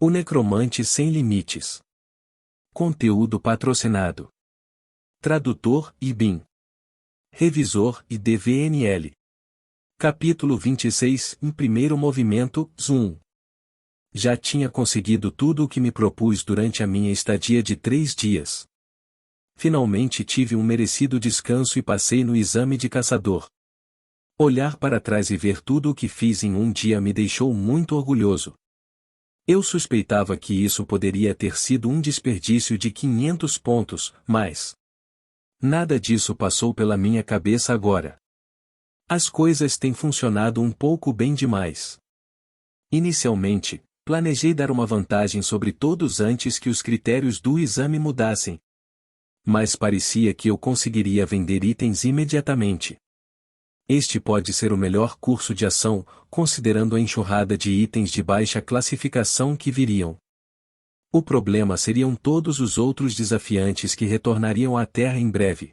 O Necromante Sem Limites. Conteúdo patrocinado. Tradutor IBIM. Revisor IDVNL. Capítulo 26. Em primeiro movimento, Zoom. Já tinha conseguido tudo o que me propus durante a minha estadia de 3 dias. Finalmente tive um merecido descanso e passei no exame de caçador. Olhar para trás e ver tudo o que fiz em um dia me deixou muito orgulhoso. Eu suspeitava que isso poderia ter sido um desperdício de 500 pontos, mas nada disso passou pela minha cabeça agora. As coisas têm funcionado um pouco bem demais. Inicialmente, planejei dar uma vantagem sobre todos antes que os critérios do exame mudassem. Mas parecia que eu conseguiria vender itens imediatamente. Este pode ser o melhor curso de ação, considerando a enxurrada de itens de baixa classificação que viriam. O problema seriam todos os outros desafiantes que retornariam à Terra em breve.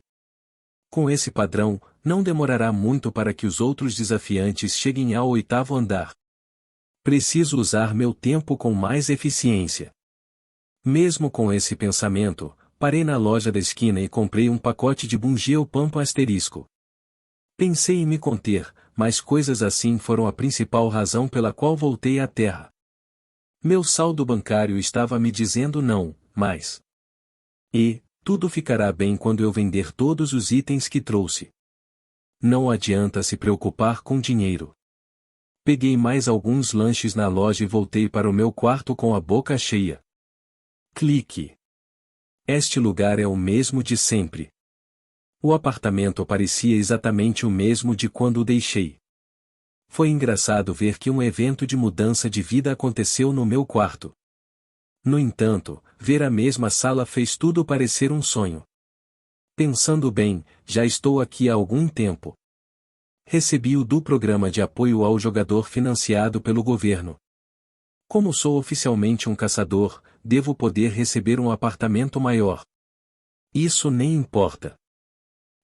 Com esse padrão, não demorará muito para que os outros desafiantes cheguem ao 8º andar. Preciso usar meu tempo com mais eficiência. Mesmo com esse pensamento, parei na loja da esquina e comprei um pacote de Bungie Pampa Asterisco. Pensei em me conter, mas coisas assim foram a principal razão pela qual voltei à Terra. Meu saldo bancário estava me dizendo não, mas... tudo ficará bem quando eu vender todos os itens que trouxe. Não adianta se preocupar com dinheiro. Peguei mais alguns lanches na loja e voltei para o meu quarto com a boca cheia. Clique. Este lugar é o mesmo de sempre. O apartamento parecia exatamente o mesmo de quando o deixei. Foi engraçado ver que um evento de mudança de vida aconteceu no meu quarto. No entanto, ver a mesma sala fez tudo parecer um sonho. Pensando bem, já estou aqui há algum tempo. Recebi o do programa de apoio ao jogador financiado pelo governo. Como sou oficialmente um caçador, devo poder receber um apartamento maior. Isso nem importa.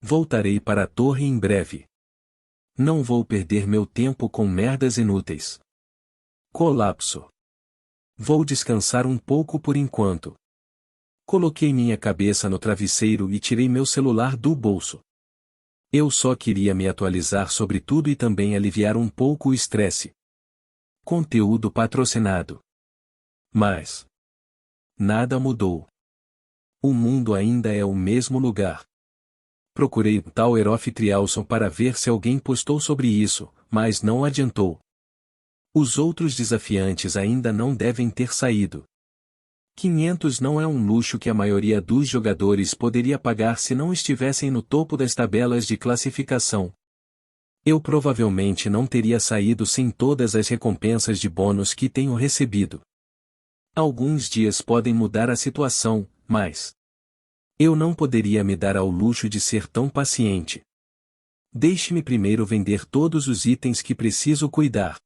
Voltarei para a torre em breve. Não vou perder meu tempo com merdas inúteis. Colapso. Vou descansar um pouco por enquanto. Coloquei minha cabeça no travesseiro e tirei meu celular do bolso. Eu só queria me atualizar sobre tudo e também aliviar um pouco o estresse. Conteúdo patrocinado. Mas nada mudou. O mundo ainda é o mesmo lugar. Procurei o Tower of Trialson para ver se alguém postou sobre isso, mas não adiantou. Os outros desafiantes ainda não devem ter saído. 500 não é um luxo que a maioria dos jogadores poderia pagar se não estivessem no topo das tabelas de classificação. Eu provavelmente não teria saído sem todas as recompensas de bônus que tenho recebido. Alguns dias podem mudar a situação, mas eu não poderia me dar ao luxo de ser tão paciente. Deixe-me primeiro vender todos os itens que preciso cuidar.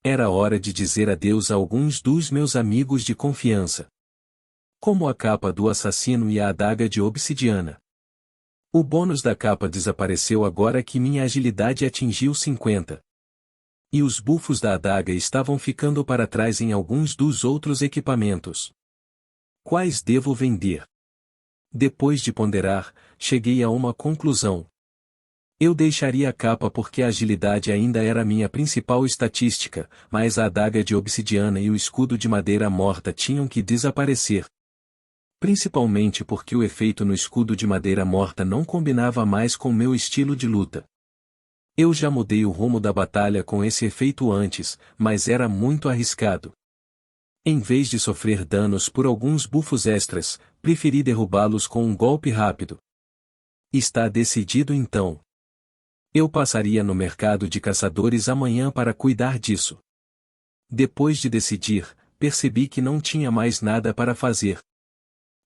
Era hora de dizer adeus a alguns dos meus amigos de confiança. Como a capa do assassino e a adaga de obsidiana. O bônus da capa desapareceu agora que minha agilidade atingiu 50. E os bufos da adaga estavam ficando para trás em alguns dos outros equipamentos. Quais devo vender? Depois de ponderar, cheguei a uma conclusão. Eu deixaria a capa porque a agilidade ainda era minha principal estatística, mas a adaga de obsidiana e o escudo de madeira morta tinham que desaparecer. Principalmente porque o efeito no escudo de madeira morta não combinava mais com meu estilo de luta. Eu já mudei o rumo da batalha com esse efeito antes, mas era muito arriscado. Em vez de sofrer danos por alguns bufos extras, preferi derrubá-los com um golpe rápido. Está decidido então. Eu passaria no mercado de caçadores amanhã para cuidar disso. Depois de decidir, percebi que não tinha mais nada para fazer.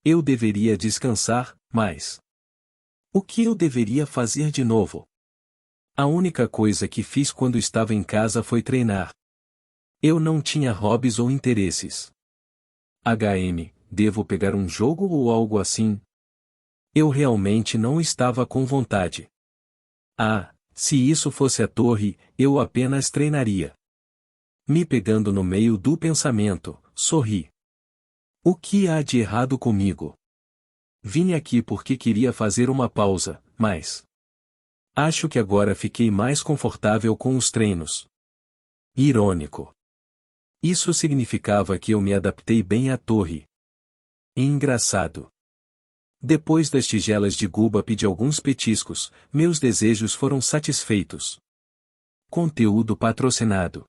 Eu deveria descansar, mas o que eu deveria fazer de novo? A única coisa que fiz quando estava em casa foi treinar. Eu não tinha hobbies ou interesses. Devo pegar um jogo ou algo assim? Eu realmente não estava com vontade. Se isso fosse a torre, eu apenas treinaria. Me pegando no meio do pensamento, sorri. O que há de errado comigo? Vim aqui porque queria fazer uma pausa, mas acho que agora fiquei mais confortável com os treinos. Irônico. Isso significava que eu me adaptei bem à torre. E engraçado. Depois das tigelas de Guba pedi alguns petiscos, meus desejos foram satisfeitos. Conteúdo patrocinado.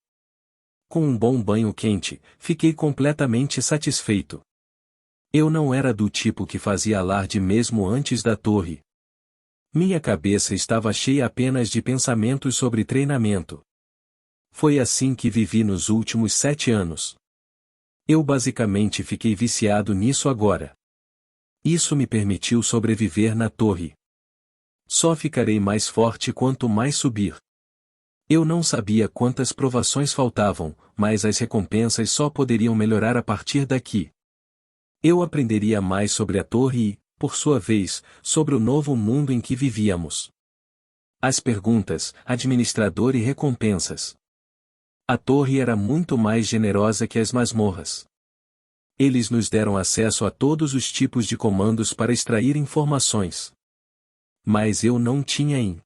Com um bom banho quente, fiquei completamente satisfeito. Eu não era do tipo que fazia alarde mesmo antes da torre. Minha cabeça estava cheia apenas de pensamentos sobre treinamento. Foi assim que vivi nos últimos 7 anos. Eu basicamente fiquei viciado nisso agora. Isso me permitiu sobreviver na torre. Só ficarei mais forte quanto mais subir. Eu não sabia quantas provações faltavam, mas as recompensas só poderiam melhorar a partir daqui. Eu aprenderia mais sobre a torre e, por sua vez, sobre o novo mundo em que vivíamos. As perguntas, administrador e recompensas. A torre era muito mais generosa que as masmorras. Eles nos deram acesso a todos os tipos de comandos para extrair informações. Mas eu não tinha IM.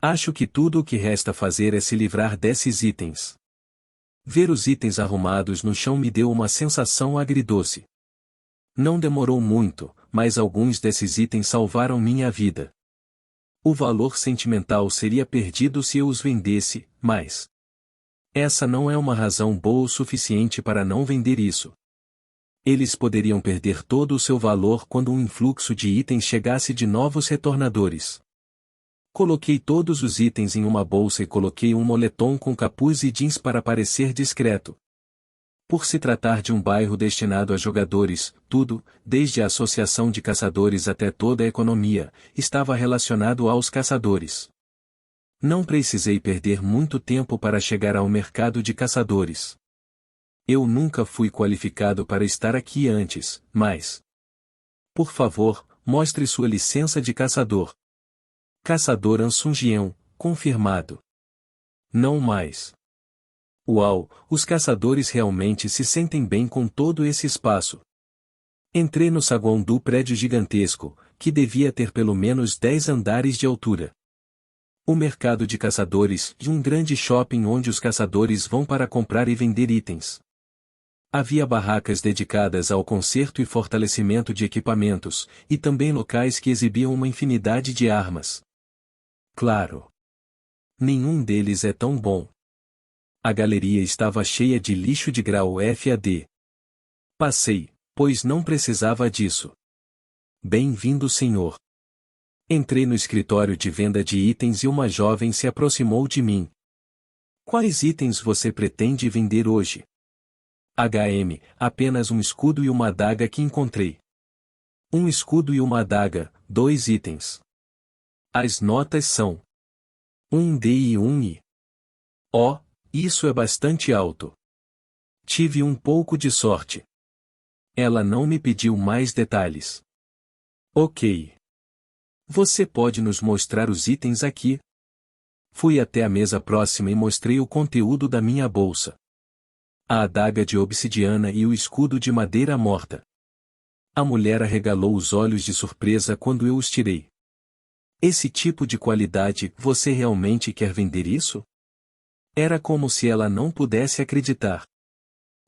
Acho que tudo o que resta fazer é se livrar desses itens. Ver os itens arrumados no chão me deu uma sensação agridoce. Não demorou muito, mas alguns desses itens salvaram minha vida. O valor sentimental seria perdido se eu os vendesse, mas essa não é uma razão boa o suficiente para não vender isso. Eles poderiam perder todo o seu valor quando um influxo de itens chegasse de novos retornadores. Coloquei todos os itens em uma bolsa e coloquei um moletom com capuz e jeans para parecer discreto. Por se tratar de um bairro destinado a jogadores, tudo, desde a associação de caçadores até toda a economia, estava relacionado aos caçadores. Não precisei perder muito tempo para chegar ao mercado de caçadores. Eu nunca fui qualificado para estar aqui antes, mas por favor, mostre sua licença de caçador. Caçador Ansungião, confirmado. Não mais. Uau, os caçadores realmente se sentem bem com todo esse espaço. Entrei no saguão do prédio gigantesco, que devia ter pelo menos 10 andares de altura. O mercado de caçadores e um grande shopping onde os caçadores vão para comprar e vender itens. Havia barracas dedicadas ao conserto e fortalecimento de equipamentos, e também locais que exibiam uma infinidade de armas. Claro. Nenhum deles é tão bom. A galeria estava cheia de lixo de grau FAD. Passei, pois não precisava disso. Bem-vindo, senhor. Entrei no escritório de venda de itens e uma jovem se aproximou de mim. Quais itens você pretende vender hoje? Apenas um escudo e uma adaga que encontrei. Um escudo e uma adaga, 2 itens. As notas são 1D e 1I. Oh, isso é bastante alto. Tive um pouco de sorte. Ela não me pediu mais detalhes. Ok. Você pode nos mostrar os itens aqui? Fui até a mesa próxima e mostrei o conteúdo da minha bolsa. A adaga de obsidiana e o escudo de madeira morta. A mulher arregalou os olhos de surpresa quando eu os tirei. Esse tipo de qualidade, você realmente quer vender isso? Era como se ela não pudesse acreditar.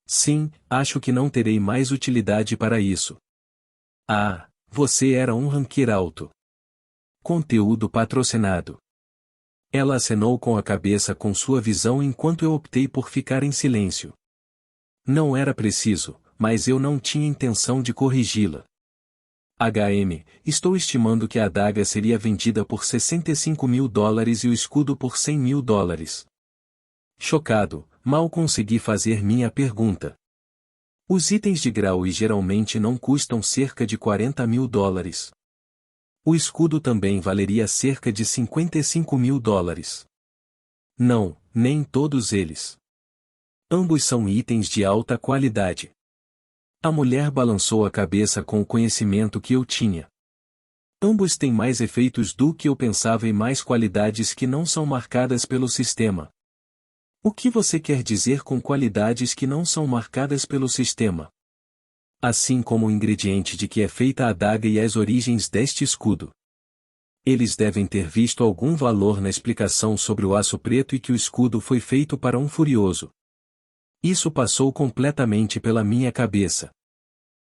Sim, acho que não terei mais utilidade para isso. Ah, você era um ranquear alto. Conteúdo patrocinado. Ela acenou com a cabeça com sua visão enquanto eu optei por ficar em silêncio. Não era preciso, mas eu não tinha intenção de corrigi-la. Estou estimando que a adaga seria vendida por $65.000 e o escudo por $100.000. Chocado, mal consegui fazer minha pergunta. Os itens de grau geralmente não custam cerca de $40.000. O escudo também valeria cerca de $55.000. Não, nem todos eles. Ambos são itens de alta qualidade. A mulher balançou a cabeça com o conhecimento que eu tinha. Ambos têm mais efeitos do que eu pensava e mais qualidades que não são marcadas pelo sistema. O que você quer dizer com qualidades que não são marcadas pelo sistema? Assim como o ingrediente de que é feita a adaga e as origens deste escudo. Eles devem ter visto algum valor na explicação sobre o aço preto e que o escudo foi feito para um furioso. Isso passou completamente pela minha cabeça.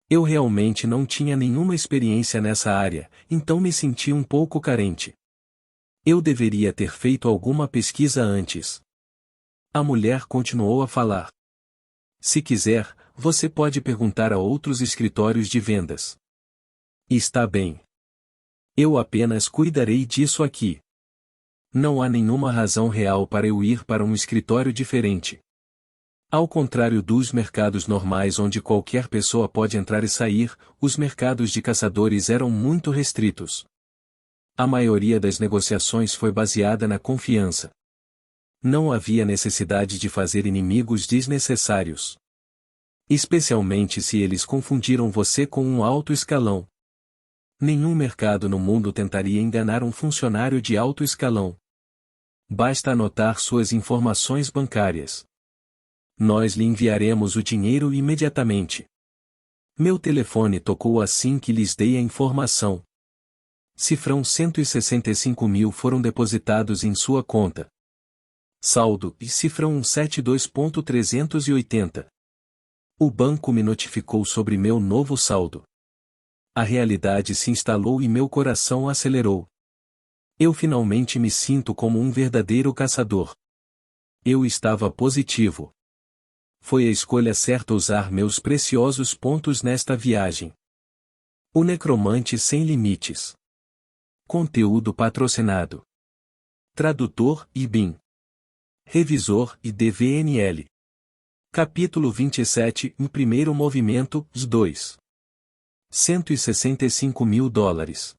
Eu realmente não tinha nenhuma experiência nessa área, então me senti um pouco carente. Eu deveria ter feito alguma pesquisa antes. A mulher continuou a falar. Se quiser, você pode perguntar a outros escritórios de vendas. Está bem. Eu apenas cuidarei disso aqui. Não há nenhuma razão real para eu ir para um escritório diferente. Ao contrário dos mercados normais onde qualquer pessoa pode entrar e sair, os mercados de caçadores eram muito restritos. A maioria das negociações foi baseada na confiança. Não havia necessidade de fazer inimigos desnecessários. Especialmente se eles confundiram você com um alto escalão. Nenhum mercado no mundo tentaria enganar um funcionário de alto escalão. Basta anotar suas informações bancárias. Nós lhe enviaremos o dinheiro imediatamente. Meu telefone tocou assim que lhes dei a informação. Cifrão 165 mil foram depositados em sua conta. Saldo e cifrão 172.380. O banco me notificou sobre meu novo saldo. A realidade se instalou e meu coração acelerou. Eu finalmente me sinto como um verdadeiro caçador. Eu estava positivo. Foi a escolha certa usar meus preciosos pontos nesta viagem. O Necromante Sem Limites. Conteúdo patrocinado. Tradutor IBIM. Revisor e DVNL. Capítulo 27, em primeiro movimento, 2. 165 mil dólares.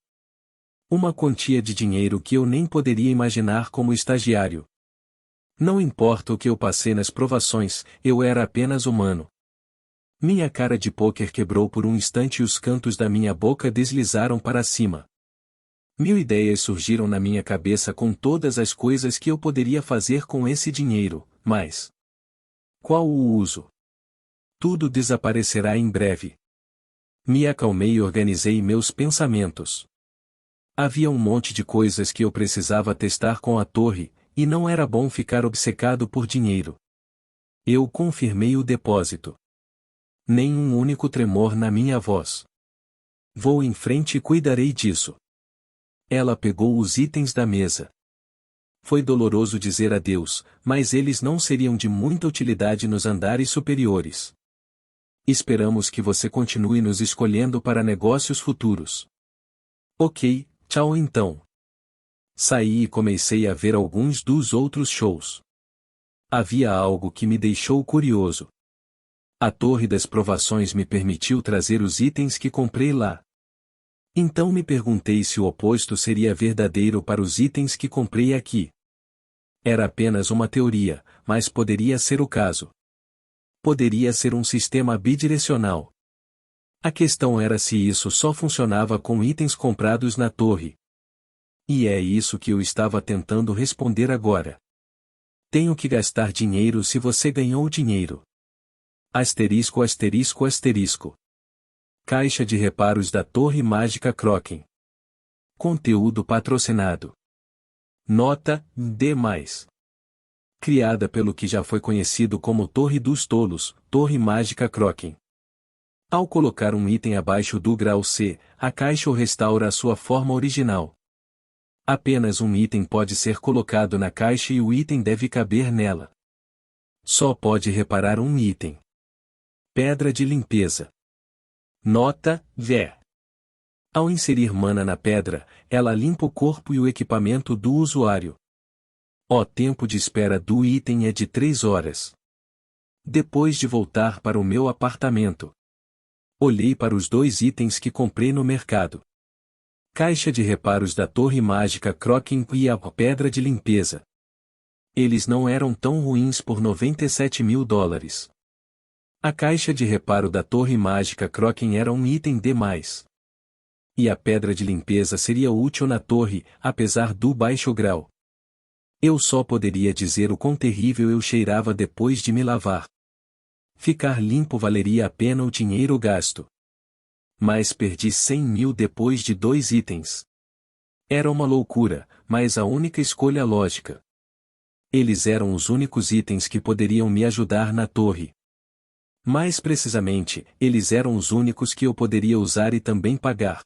Uma quantia de dinheiro que eu nem poderia imaginar como estagiário. Não importa o que eu passei nas provações, eu era apenas humano. Minha cara de pôquer quebrou por um instante e os cantos da minha boca deslizaram para cima. 1000 ideias surgiram na minha cabeça com todas as coisas que eu poderia fazer com esse dinheiro, mas qual o uso? Tudo desaparecerá em breve. Me acalmei e organizei meus pensamentos. Havia um monte de coisas que eu precisava testar com a torre, e não era bom ficar obcecado por dinheiro. Eu confirmei o depósito. Nem um único tremor na minha voz. Vou em frente e cuidarei disso. Ela pegou os itens da mesa. Foi doloroso dizer adeus, mas eles não seriam de muita utilidade nos andares superiores. Esperamos que você continue nos escolhendo para negócios futuros. Ok, tchau então. Saí e comecei a ver alguns dos outros shows. Havia algo que me deixou curioso. A Torre das Provações me permitiu trazer os itens que comprei lá. Então me perguntei se o oposto seria verdadeiro para os itens que comprei aqui. Era apenas uma teoria, mas poderia ser o caso. Poderia ser um sistema bidirecional. A questão era se isso só funcionava com itens comprados na torre. E é isso que eu estava tentando responder agora. Tenho que gastar dinheiro se você ganhou dinheiro. Asterisco asterisco asterisco. Caixa de reparos da Torre Mágica Kraken. Conteúdo patrocinado. Nota: D+. Criada pelo que já foi conhecido como Torre dos Tolos, Torre Mágica Kraken. Ao colocar um item abaixo do grau C, a caixa o restaura à sua forma original. Apenas um item pode ser colocado na caixa e o item deve caber nela. Só pode reparar um item. Pedra de limpeza. Nota: V. Ao inserir mana na pedra, ela limpa o corpo e o equipamento do usuário. O tempo de espera do item é de 3 horas. Depois de voltar para o meu apartamento, olhei para os 2 itens que comprei no mercado. Caixa de reparos da Torre Mágica Kraken e a pedra de limpeza. Eles não eram tão ruins por 97 mil dólares. A caixa de reparo da Torre Mágica Kraken era um item D+. E a pedra de limpeza seria útil na torre, apesar do baixo grau. Eu só poderia dizer o quão terrível eu cheirava depois de me lavar. Ficar limpo valeria a pena o dinheiro gasto. Mas perdi 100.000 depois de 2 itens. Era uma loucura, mas a única escolha lógica. Eles eram os únicos itens que poderiam me ajudar na torre. Mais precisamente, eles eram os únicos que eu poderia usar e também pagar.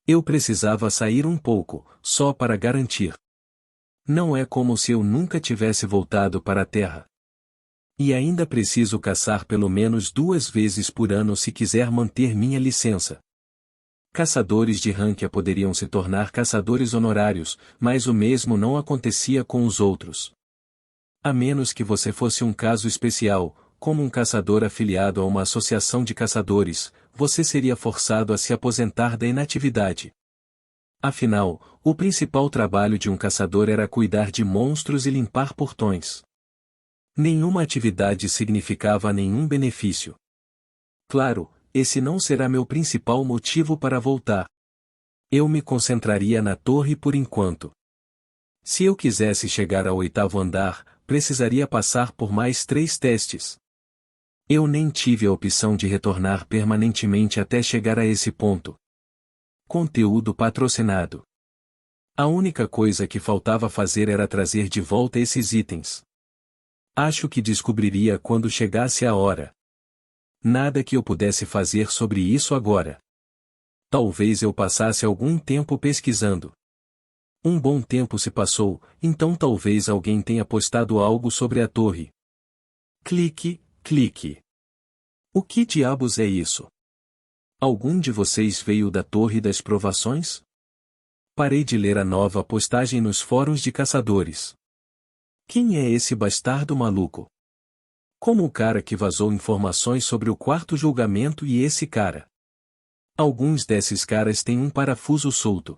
Eu precisava sair um pouco, só para garantir. Não é como se eu nunca tivesse voltado para a Terra. E ainda preciso caçar pelo menos 2 vezes por ano se quiser manter minha licença. Caçadores de ranquia poderiam se tornar caçadores honorários, mas o mesmo não acontecia com os outros. A menos que você fosse um caso especial, como um caçador afiliado a uma associação de caçadores, você seria forçado a se aposentar da inatividade. Afinal, o principal trabalho de um caçador era cuidar de monstros e limpar portões. Nenhuma atividade significava nenhum benefício. Claro, esse não será meu principal motivo para voltar. Eu me concentraria na torre por enquanto. Se eu quisesse chegar ao 8º andar, precisaria passar por mais 3 testes. Eu nem tive a opção de retornar permanentemente até chegar a esse ponto. Conteúdo patrocinado. A única coisa que faltava fazer era trazer de volta esses itens. Acho que descobriria quando chegasse a hora. Nada que eu pudesse fazer sobre isso agora. Talvez eu passasse algum tempo pesquisando. Um bom tempo se passou, então talvez alguém tenha postado algo sobre a torre. Clique, clique. O que diabos é isso? Algum de vocês veio da Torre das Provações? Parei de ler a nova postagem nos fóruns de caçadores. Quem é esse bastardo maluco? Como o cara que vazou informações sobre o 4º julgamento e esse cara? Alguns desses caras têm um parafuso solto.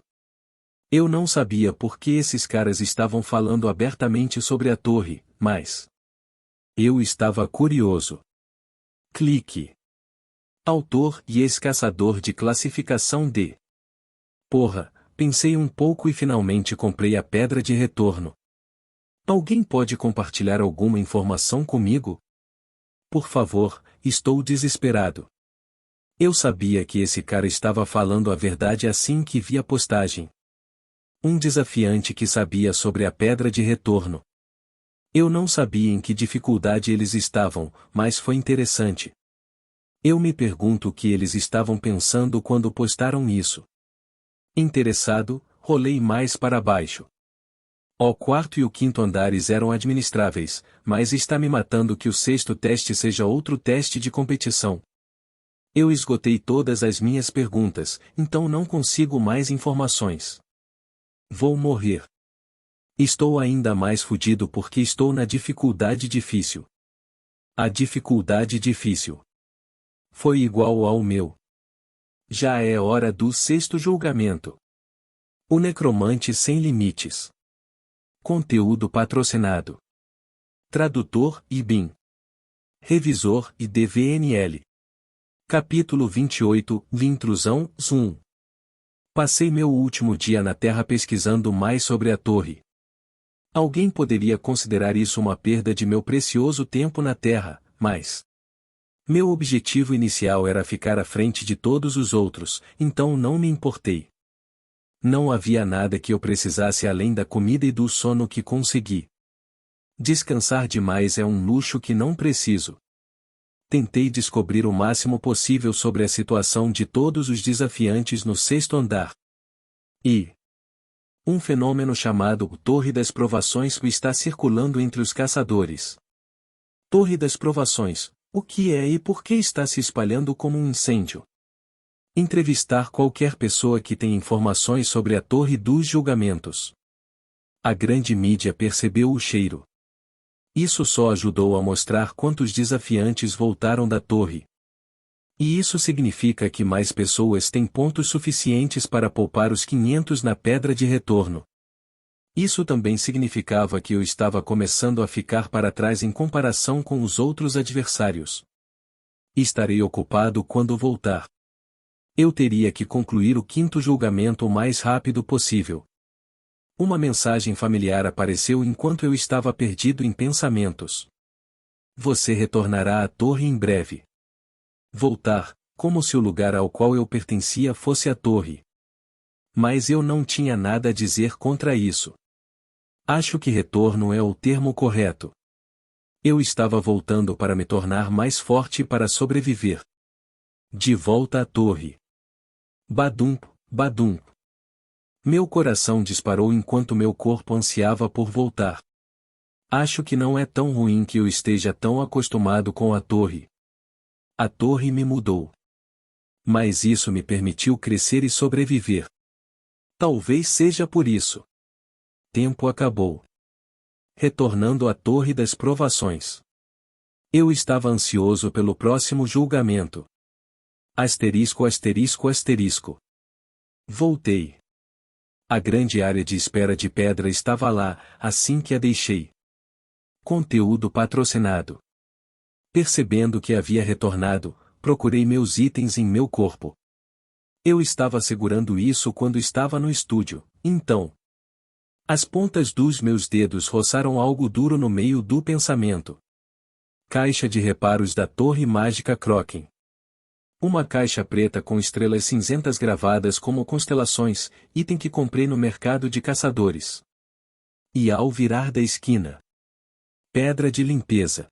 Eu não sabia por que esses caras estavam falando abertamente sobre a torre, mas eu estava curioso. Clique. Autor e ex-caçador de classificação D. Porra, pensei um pouco e finalmente comprei a pedra de retorno. Alguém pode compartilhar alguma informação comigo? Por favor, estou desesperado. Eu sabia que esse cara estava falando a verdade assim que vi a postagem. Um desafiante que sabia sobre a pedra de retorno. Eu não sabia em que dificuldade eles estavam, mas foi interessante. Eu me pergunto o que eles estavam pensando quando postaram isso. Interessado, rolei mais para baixo. O 4º e o 5º andares eram administráveis, mas está me matando que o 6º teste seja outro teste de competição. Eu esgotei todas as minhas perguntas, então não consigo mais informações. Vou morrer. Estou ainda mais fudido porque estou na dificuldade difícil. A dificuldade difícil foi igual ao meu. Já é hora do 6º julgamento. O Necromante Sem Limites. Conteúdo patrocinado. Tradutor e BIM. Revisor e DVNL. Capítulo 28, Intrusão, Zoom. Passei meu último dia na Terra pesquisando mais sobre a torre. Alguém poderia considerar isso uma perda de meu precioso tempo na Terra, mas meu objetivo inicial era ficar à frente de todos os outros, então não me importei. Não havia nada que eu precisasse além da comida e do sono que consegui. Descansar demais é um luxo que não preciso. Tentei descobrir o máximo possível sobre a situação de todos os desafiantes no 6º andar. E um fenômeno chamado Torre das Provações está circulando entre os caçadores. Torre das Provações, o que é e por que está se espalhando como um incêndio? Entrevistar qualquer pessoa que tem informações sobre a Torre dos Julgamentos. A grande mídia percebeu o cheiro. Isso só ajudou a mostrar quantos desafiantes voltaram da torre. E isso significa que mais pessoas têm pontos suficientes para poupar os 500 na pedra de retorno. Isso também significava que eu estava começando a ficar para trás em comparação com os outros adversários. Estarei ocupado quando voltar. Eu teria que concluir o 5º julgamento o mais rápido possível. Uma mensagem familiar apareceu enquanto eu estava perdido em pensamentos. Você retornará à torre em breve. Voltar, como se o lugar ao qual eu pertencia fosse a torre. Mas eu não tinha nada a dizer contra isso. Acho que retorno é o termo correto. Eu estava voltando para me tornar mais forte para sobreviver. De volta à torre. Badum, badum. Meu coração disparou enquanto meu corpo ansiava por voltar. Acho que não é tão ruim que eu esteja tão acostumado com a torre. A torre me mudou. Mas isso me permitiu crescer e sobreviver. Talvez seja por isso. Tempo acabou. Retornando à torre das provações. Eu estava ansioso pelo próximo julgamento. Asterisco asterisco asterisco. Voltei. A grande área de espera de pedra estava lá, assim que a deixei. Conteúdo patrocinado. Percebendo que havia retornado, procurei meus itens em meu corpo. Eu estava segurando isso quando estava no estúdio, então. As pontas dos meus dedos roçaram algo duro no meio do pensamento. Caixa de reparos da Torre Mágica Croken. Uma caixa preta com estrelas cinzentas gravadas como constelações, item que comprei no mercado de caçadores. E ao virar da esquina. Pedra de limpeza.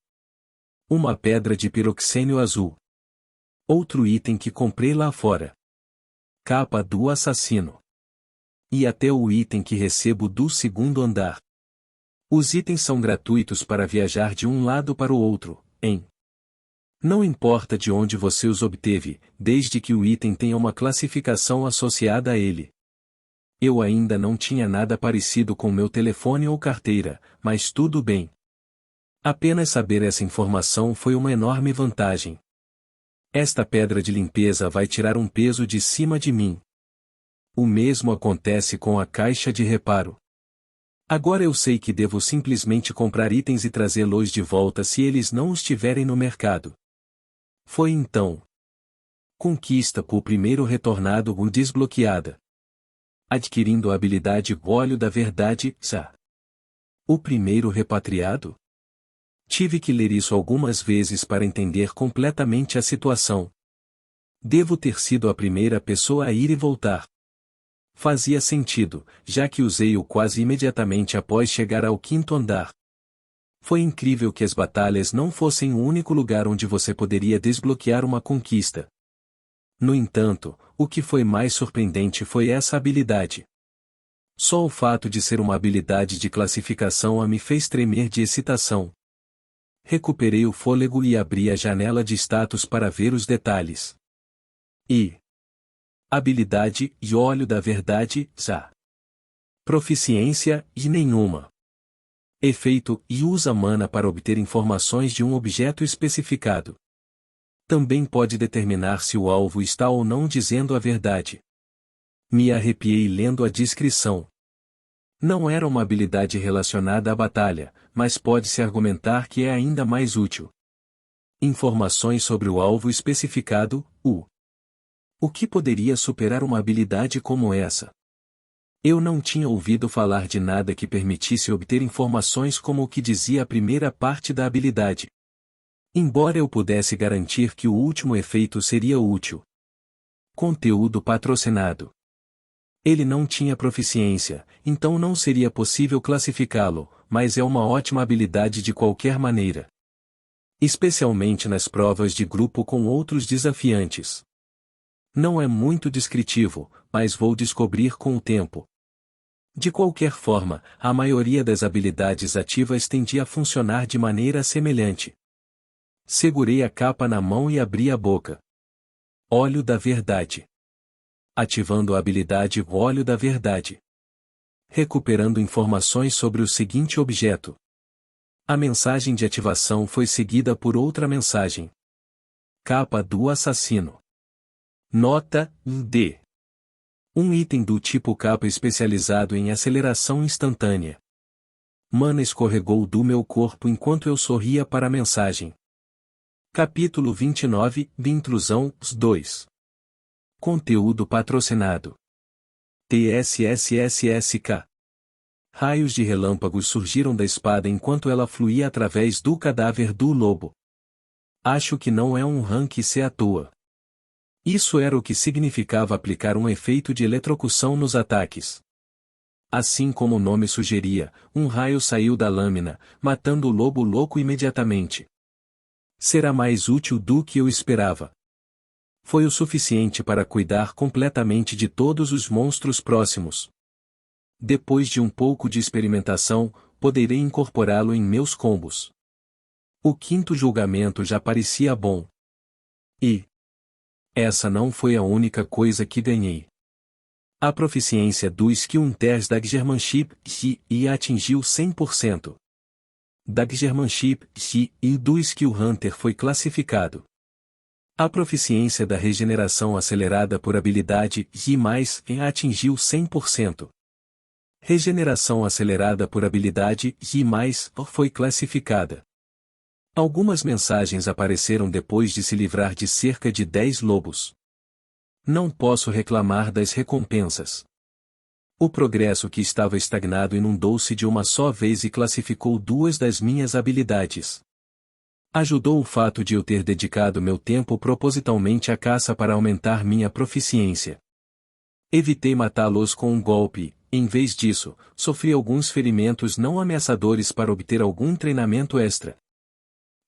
Uma pedra de piroxênio azul. Outro item que comprei lá fora. Capa do assassino. E até o item que recebo do segundo andar. Os itens são gratuitos para viajar de um lado para o outro, hein? Não importa de onde você os obteve, desde que o item tenha uma classificação associada a ele. Eu ainda não tinha nada parecido com meu telefone ou carteira, mas tudo bem. Apenas saber essa informação foi uma enorme vantagem. Esta pedra de limpeza vai tirar um peso de cima de mim. O mesmo acontece com a caixa de reparo. Agora eu sei que devo simplesmente comprar itens e trazê-los de volta se eles não estiverem no mercado. Foi então. Conquista por primeiro retornado ou desbloqueada. Adquirindo a habilidade Óleo da Verdade, SA. O primeiro repatriado? Tive que ler isso algumas vezes para entender completamente a situação. Devo ter sido a primeira pessoa a ir e voltar. Fazia sentido, já que usei-o quase imediatamente após chegar ao quinto andar. Foi incrível que as batalhas não fossem o único lugar onde você poderia desbloquear uma conquista. No entanto, o que foi mais surpreendente foi essa habilidade. Só o fato de ser uma habilidade de classificação a me fez tremer de excitação. Recuperei o fôlego e abri a janela de status para ver os detalhes. Habilidade e Óleo da Verdade, SA. Proficiência, e nenhuma. Efeito, e usa mana para obter informações de um objeto especificado. Também pode determinar se o alvo está ou não dizendo a verdade. Me arrepiei lendo a descrição. Não era uma habilidade relacionada à batalha, mas pode-se argumentar que é ainda mais útil. Informações sobre o alvo especificado, O que poderia superar uma habilidade como essa? Eu não tinha ouvido falar de nada que permitisse obter informações como o que dizia a primeira parte da habilidade. Embora eu pudesse garantir que o último efeito seria útil. Conteúdo patrocinado. Ele não tinha proficiência, então não seria possível classificá-lo, mas é uma ótima habilidade de qualquer maneira. Especialmente nas provas de grupo com outros desafiantes. Não é muito descritivo, mas vou descobrir com o tempo. De qualquer forma, a maioria das habilidades ativas tendia a funcionar de maneira semelhante. Segurei a capa na mão e abri a boca. Óleo da Verdade. Ativando a habilidade Óleo da Verdade. Recuperando informações sobre o seguinte objeto. A mensagem de ativação foi seguida por outra mensagem. Capa do assassino. Nota, D. Um item do tipo capa especializado em aceleração instantânea. Mana escorregou do meu corpo enquanto eu sorria para a mensagem. Capítulo 29, de Intrusão, 2. Conteúdo patrocinado. TSSSSK. raios de relâmpagos surgiram da espada enquanto ela fluía através do cadáver do lobo. Acho que não é um rank C à toa. Isso era o que significava aplicar um efeito de eletrocução nos ataques. Assim como o nome sugeria, um raio saiu da lâmina, matando o lobo louco imediatamente. Será mais útil do que eu esperava. Foi o suficiente para cuidar completamente de todos os monstros próximos. Depois de um pouco de experimentação, poderei incorporá-lo em meus combos. O quinto julgamento já parecia bom. E essa não foi a única coisa que ganhei. A proficiência do Skill Daggermanship e atingiu 100%. Daggermanship e do Skill Hunter foi classificado. A proficiência da regeneração acelerada por habilidade e atingiu 100%. Regeneração acelerada por habilidade e foi classificada. Algumas mensagens apareceram depois de se livrar de cerca de 10 lobos. Não posso reclamar das recompensas. O progresso que estava estagnado inundou-se de uma só vez e classificou 2 das minhas habilidades. Ajudou o fato de eu ter dedicado meu tempo propositalmente à caça para aumentar minha proficiência. Evitei matá-los com um golpe. Em vez disso, sofri alguns ferimentos não ameaçadores para obter algum treinamento extra.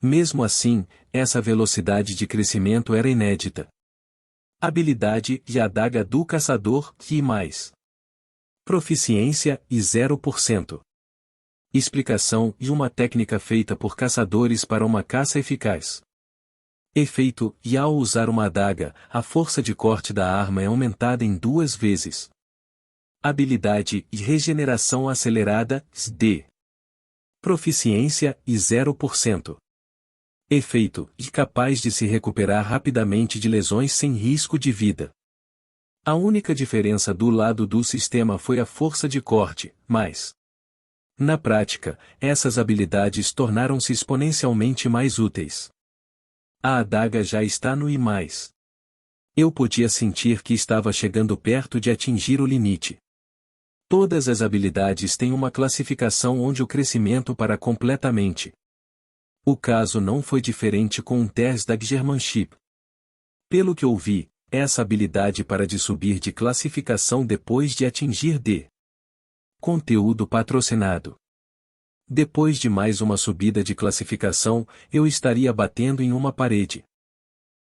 Mesmo assim, essa velocidade de crescimento era inédita. Habilidade e adaga do caçador e mais. Proficiência e 0%. Explicação e uma técnica feita por caçadores para uma caça eficaz. Efeito e ao usar uma adaga, a força de corte da arma é aumentada em 2 vezes. Habilidade e regeneração acelerada, D. Proficiência e 0%. Efeito e capaz de se recuperar rapidamente de lesões sem risco de vida. A única diferença do lado do sistema foi a força de corte, mas na prática, essas habilidades tornaram-se exponencialmente mais úteis. A adaga já está no I+. Eu podia sentir que estava chegando perto de atingir o limite. Todas as habilidades têm uma classificação onde o crescimento para completamente. O caso não foi diferente com um Daggermanship. Pelo que ouvi, essa habilidade para de subir de classificação depois de atingir D. Conteúdo patrocinado. Depois de mais uma subida de classificação, eu estaria batendo em uma parede.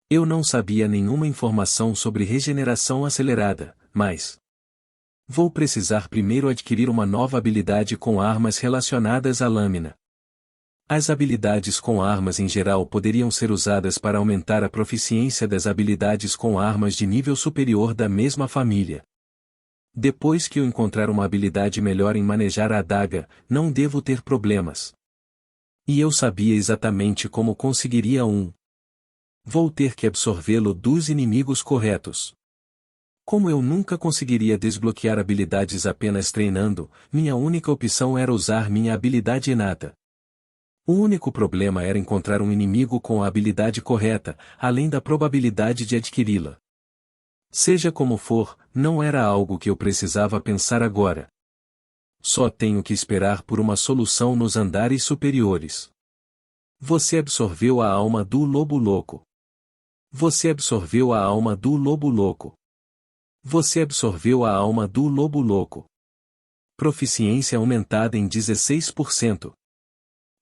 Eu não sabia nenhuma informação sobre regeneração acelerada, mas vou precisar primeiro adquirir uma nova habilidade com armas relacionadas à lâmina. As habilidades com armas em geral poderiam ser usadas para aumentar a proficiência das habilidades com armas de nível superior da mesma família. Depois que eu encontrar uma habilidade melhor em manejar a adaga, não devo ter problemas. E eu sabia exatamente como conseguiria um. Vou ter que absorvê-lo dos inimigos corretos. Como eu nunca conseguiria desbloquear habilidades apenas treinando, minha única opção era usar minha habilidade inata. O único problema era encontrar um inimigo com a habilidade correta, além da probabilidade de adquiri-la. Seja como for, não era algo que eu precisava pensar agora. Só tenho que esperar por uma solução nos andares superiores. Você absorveu a alma do lobo louco. Você absorveu a alma do lobo louco. Você absorveu a alma do lobo louco. Proficiência aumentada em 16%.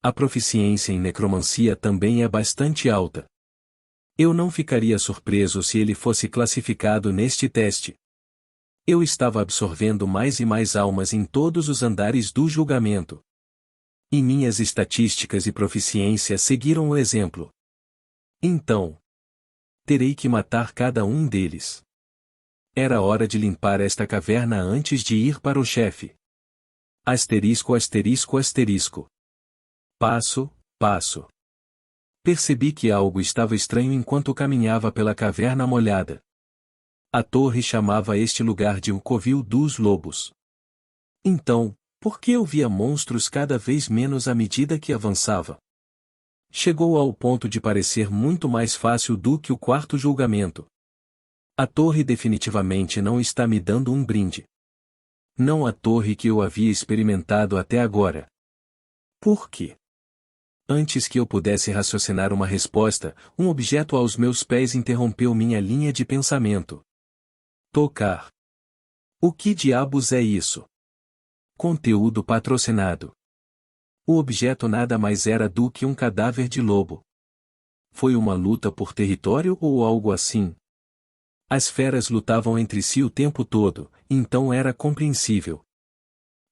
A proficiência em necromancia também é bastante alta. Eu não ficaria surpreso se ele fosse classificado neste teste. Eu estava absorvendo mais e mais almas em todos os andares do julgamento. E minhas estatísticas e proficiência seguiram o exemplo. Então, terei que matar cada um deles. Era hora de limpar esta caverna antes de ir para o chefe. Asterisco asterisco asterisco. Passo, passo. Percebi que algo estava estranho enquanto caminhava pela caverna molhada. A torre chamava este lugar de o Covil dos Lobos. Então, por que eu via monstros cada vez menos à medida que avançava? Chegou ao ponto de parecer muito mais fácil do que o quarto julgamento. A torre definitivamente não está me dando um brinde. não a torre que eu havia experimentado até agora. Por quê? Antes que eu pudesse raciocinar uma resposta, um objeto aos meus pés interrompeu minha linha de pensamento. Tocar. O que diabos é isso? Conteúdo patrocinado. O objeto nada mais era do que um cadáver de lobo. Foi uma luta por território ou algo assim? As feras lutavam entre si o tempo todo, então era compreensível.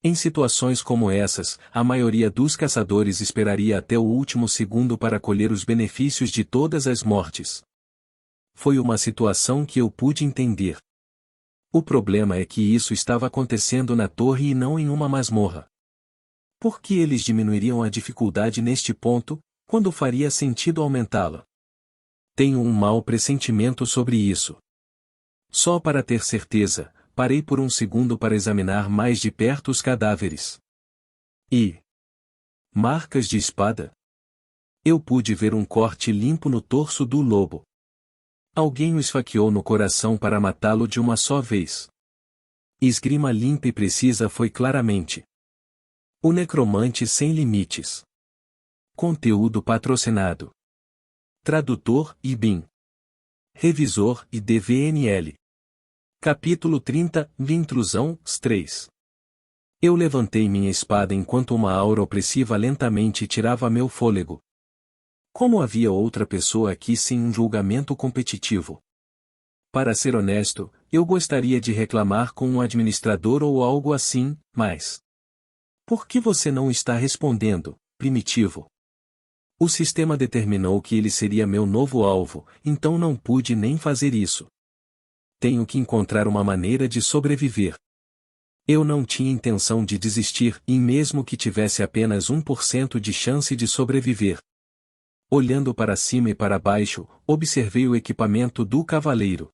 Em situações como essas, a maioria dos caçadores esperaria até o último segundo para colher os benefícios de todas as mortes. Foi uma situação que eu pude entender. O problema é que isso estava acontecendo na torre e não em uma masmorra. Por que eles diminuiriam a dificuldade neste ponto, quando faria sentido aumentá-la? Tenho um mau pressentimento sobre isso. Só para ter certeza, parei por um segundo para examinar mais de perto os cadáveres. E marcas de espada? Eu pude ver um corte limpo no torso do lobo. Alguém o esfaqueou no coração para matá-lo de uma só vez. Esgrima limpa e precisa foi claramente. O necromante sem limites. Conteúdo patrocinado. Tradutor e BIM. Revisor e DVNL. Capítulo 30, Intrusão, 3. Eu levantei minha espada enquanto uma aura opressiva lentamente tirava meu fôlego. Como havia outra pessoa aqui sem um julgamento competitivo? Para ser honesto, eu gostaria de reclamar com um administrador ou algo assim, mas... Por que você não está respondendo, primitivo? O sistema determinou que ele seria meu novo alvo, então não pude nem fazer isso. Tenho que encontrar uma maneira de sobreviver. Eu não tinha intenção de desistir, e mesmo que tivesse apenas 1% de chance de sobreviver. Olhando para cima e para baixo, observei o equipamento do cavaleiro.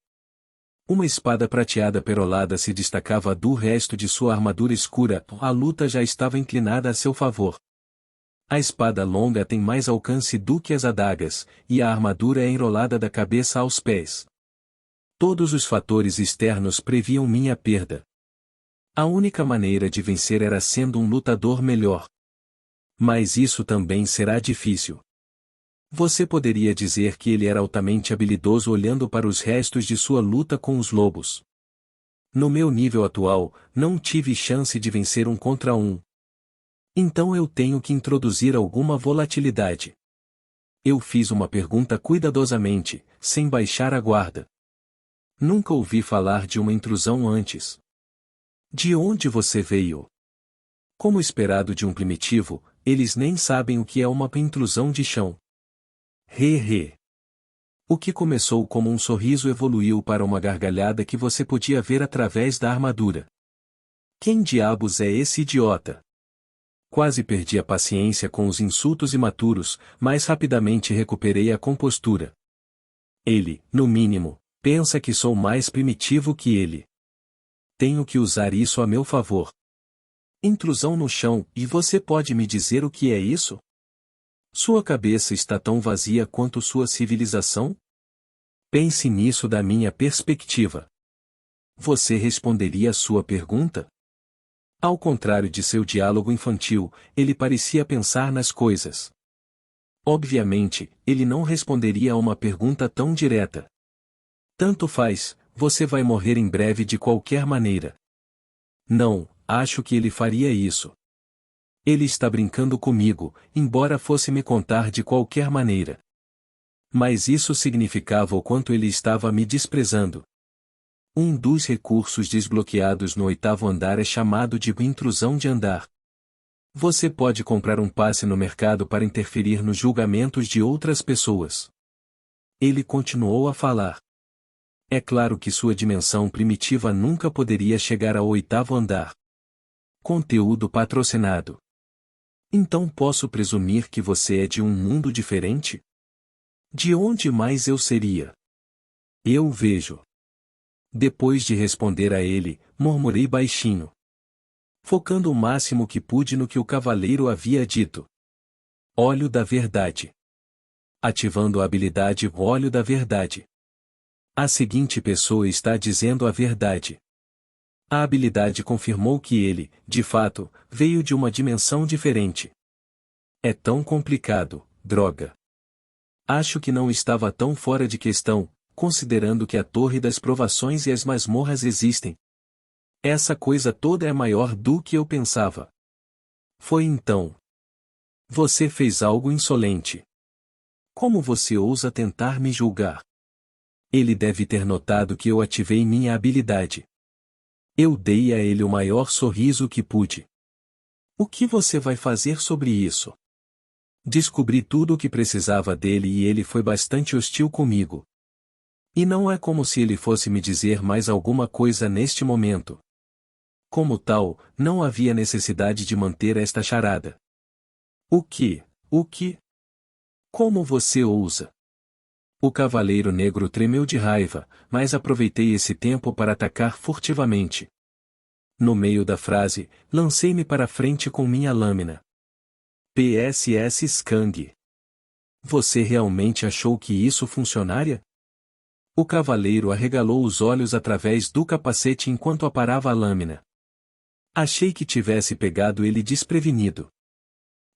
Uma espada prateada perolada se destacava do resto de sua armadura escura, a luta já estava inclinada a seu favor. A espada longa tem mais alcance do que as adagas, e a armadura é enrolada da cabeça aos pés. Todos os fatores externos previam minha perda. A única maneira de vencer era sendo um lutador melhor. Mas isso também será difícil. Você poderia dizer que ele era altamente habilidoso olhando para os restos de sua luta com os lobos. No meu nível atual, não tive chance de vencer um contra um. Então eu tenho que introduzir alguma volatilidade. Eu fiz uma pergunta cuidadosamente, sem baixar a guarda. Nunca ouvi falar de uma intrusão antes. De onde você veio? Como esperado de um primitivo, eles nem sabem o que é uma intrusão de chão. O que começou como um sorriso evoluiu para uma gargalhada que você podia ver através da armadura. Quem diabos é esse idiota? Quase perdi a paciência com os insultos imaturos, mas rapidamente recuperei a compostura. Ele, no mínimo, pensa que sou mais primitivo que ele. Tenho que usar isso a meu favor. Intrusão no chão, e você pode me dizer o que é isso? Sua cabeça está tão vazia quanto sua civilização? Pense nisso da minha perspectiva. Você responderia a sua pergunta? Ao contrário de seu diálogo infantil, ele parecia pensar nas coisas. Obviamente, ele não responderia a uma pergunta tão direta. Tanto faz, você vai morrer em breve de qualquer maneira. Não, acho que ele faria isso. Ele está brincando comigo, embora fosse me contar de qualquer maneira. Mas isso significava o quanto ele estava me desprezando. Um dos recursos desbloqueados no 8º andar é chamado de intrusão de andar. Você pode comprar um passe no mercado para interferir nos julgamentos de outras pessoas. Ele continuou a falar. É claro que sua dimensão primitiva nunca poderia chegar ao 8º andar. Conteúdo patrocinado. Então posso presumir que você é de um mundo diferente? De onde mais eu seria? Eu vejo. Depois de responder a ele, murmurei baixinho. Focando o máximo que pude no que o cavaleiro havia dito. Olho da verdade. Ativando a habilidade Olho da Verdade. A seguinte pessoa está dizendo a verdade. A habilidade confirmou que ele, de fato, veio de uma dimensão diferente. É tão complicado, droga. Acho que não estava tão fora de questão, considerando que a Torre das Provações e as masmorras existem. Essa coisa toda é maior do que eu pensava. Foi então. Você fez algo insolente. Como você ousa tentar me julgar? Ele deve ter notado que eu ativei minha habilidade. Eu dei a ele o maior sorriso que pude. O que você vai fazer sobre isso? Descobri tudo o que precisava dele e ele foi bastante hostil comigo. E não é como se ele fosse me dizer mais alguma coisa neste momento. Como tal, não havia necessidade de manter esta charada. O que? O que? Como você ousa? O cavaleiro negro tremeu de raiva, mas aproveitei esse tempo para atacar furtivamente. No meio da frase, lancei-me para frente com minha lâmina. PSS Skang. Você realmente achou que isso funcionaria? O cavaleiro arregalou os olhos através do capacete enquanto aparava a lâmina. Achei que tivesse pegado ele desprevenido.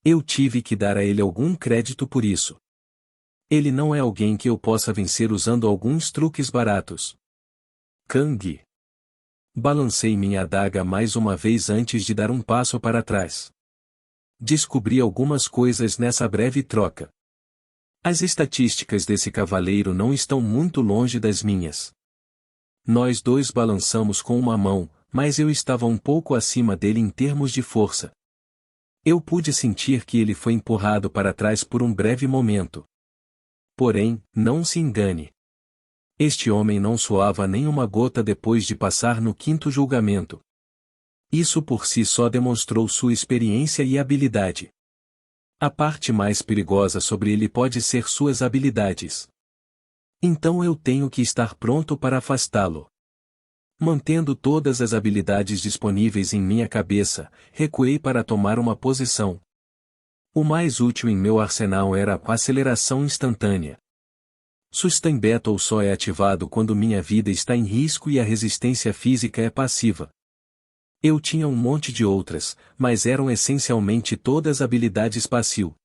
Eu tive que dar a ele algum crédito por isso. Ele não é alguém que eu possa vencer usando alguns truques baratos. Kang. Balancei minha adaga mais uma vez antes de dar um passo para trás. Descobri algumas coisas nessa breve troca. As estatísticas desse cavaleiro não estão muito longe das minhas. Nós dois balançamos com uma mão, mas eu estava um pouco acima dele em termos de força. Eu pude sentir que ele foi empurrado para trás por um breve momento. Porém, não se engane. Este homem não suava nem uma gota depois de passar no quinto julgamento. Isso por si só demonstrou sua experiência e habilidade. A parte mais perigosa sobre ele pode ser suas habilidades. Então eu tenho que estar pronto para afastá-lo. Mantendo todas as habilidades disponíveis em minha cabeça, recuei para tomar uma posição. O mais útil em meu arsenal era a aceleração instantânea. Sustain Battle só é ativado quando minha vida está em risco e a resistência física é passiva. Eu tinha um monte de outras, mas eram essencialmente todas habilidades passivo.